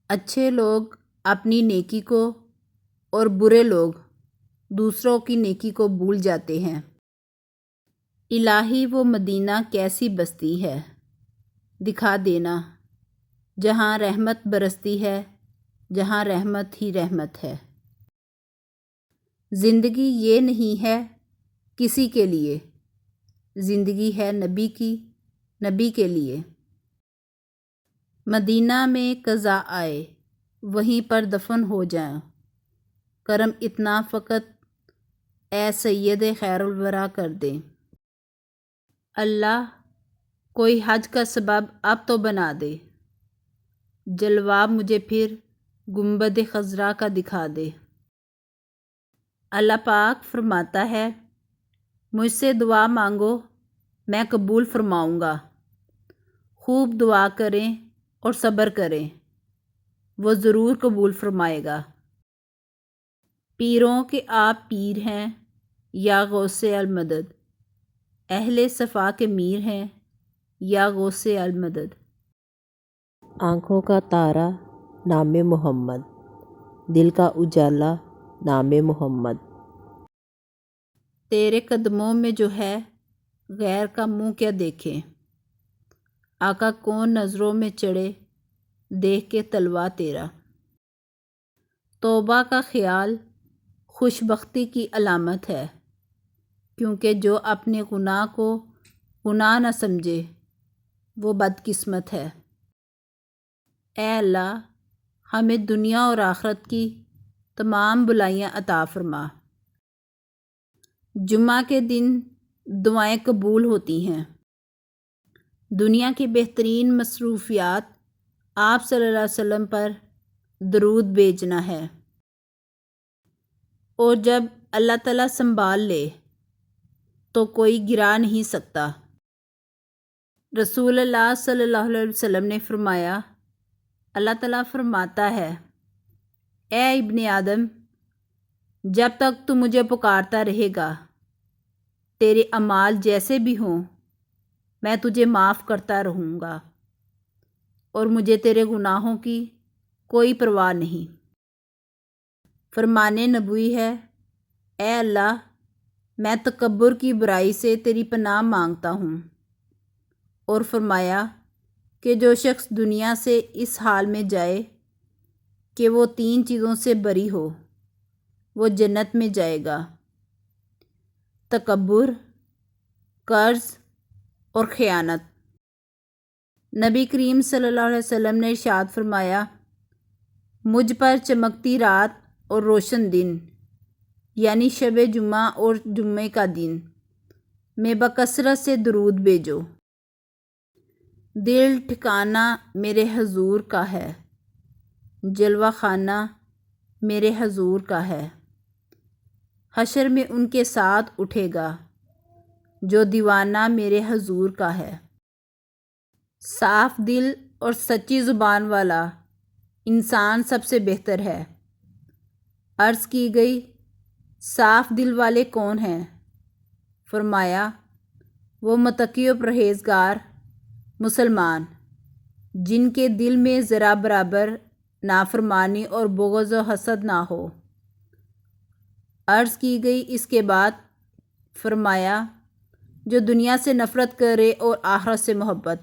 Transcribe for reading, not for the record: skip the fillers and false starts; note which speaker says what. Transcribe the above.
Speaker 1: اچھے لوگ اپنی نیکی کو اور برے لوگ دوسروں کی نیکی کو بھول جاتے ہیں۔ الہی وہ مدینہ کیسی بستی ہے، دکھا دینا، جہاں رحمت برستی ہے، جہاں رحمت ہی رحمت ہے۔ زندگی یہ نہیں ہے کسی کے لیے، زندگی ہے نبی کی، نبی کے لیے۔ مدینہ میں قضا آئے، وہیں پر دفن ہو جائیں، کرم اتنا فقط اے سید خیر الورا کر دے۔ اللہ کوئی حج کا سبب اب تو بنا دے، جلوہ مجھے پھر گنبد خضرا کا دکھا دے۔ اللہ پاک فرماتا ہے، مجھ سے دعا مانگو میں قبول فرماؤں گا، خوب دعا کریں اور صبر کریں، وہ ضرور قبول فرمائے گا۔ پیروں کے آپ پیر ہیں یا غوث المدد، اہل صفا کے میر ہیں یا غوث المدد۔
Speaker 2: آنکھوں کا تارا نام محمد، دل کا اجالا نام محمد۔
Speaker 1: تیرے قدموں میں جو ہے غیر کا منہ کیا دیکھیں، آقا کون نظروں میں چڑھے دیکھ کے تلوا تیرا۔ توبہ کا خیال خوش بختی کی علامت ہے، کیونکہ جو اپنے گناہ کو گناہ نہ سمجھے وہ بدقسمت ہے۔ اے اللہ ہمیں دنیا اور آخرت کی تمام بلائیاں عطا فرما۔ جمعہ کے دن دعائیں قبول ہوتی ہیں۔ دنیا کی بہترین مصروفیات آپ صلی اللہ علیہ وسلم پر درود بھیجنا ہے، اور جب اللہ تعالیٰ سنبھال لے تو کوئی گرا نہیں سکتا۔ رسول اللہ صلی اللہ علیہ وسلم نے فرمایا، اللہ تعالیٰ فرماتا ہے، اے ابن آدم، جب تک تو مجھے پکارتا رہے گا، تیرے اعمال جیسے بھی ہوں میں تجھے معاف کرتا رہوں گا، اور مجھے تیرے گناہوں کی کوئی پرواہ نہیں۔ فرمان نبوی ہے، اے اللہ میں تکبر کی برائی سے تیری پناہ مانگتا ہوں، اور فرمایا کہ جو شخص دنیا سے اس حال میں جائے کہ وہ 3 چیزوں سے بری ہو وہ جنت میں جائے گا: تکبر، قرض اور خیانت۔ نبی کریم صلی اللہ علیہ وسلم نے ارشاد فرمایا، مجھ پر چمکتی رات اور روشن دن، یعنی شب جمعہ اور جمعے کا دن میں بکثرت سے درود بھیجو۔ دل ٹھکانہ میرے حضور کا ہے، جلوہ خانہ میرے حضور کا ہے، حشر میں ان کے ساتھ اٹھے گا جو دیوانہ میرے حضور کا ہے۔ صاف دل اور سچی زبان والا انسان سب سے بہتر ہے۔ عرض کی گئی، صاف دل والے کون ہیں؟ فرمایا، وہ متقی و پرہیزگار مسلمان جن کے دل میں ذرا برابر نافرمانی اور بغض و حسد نہ ہو۔ عرض کی گئی، اس کے بعد فرمایا، جو دنیا سے نفرت کرے اور آخرت سے محبت۔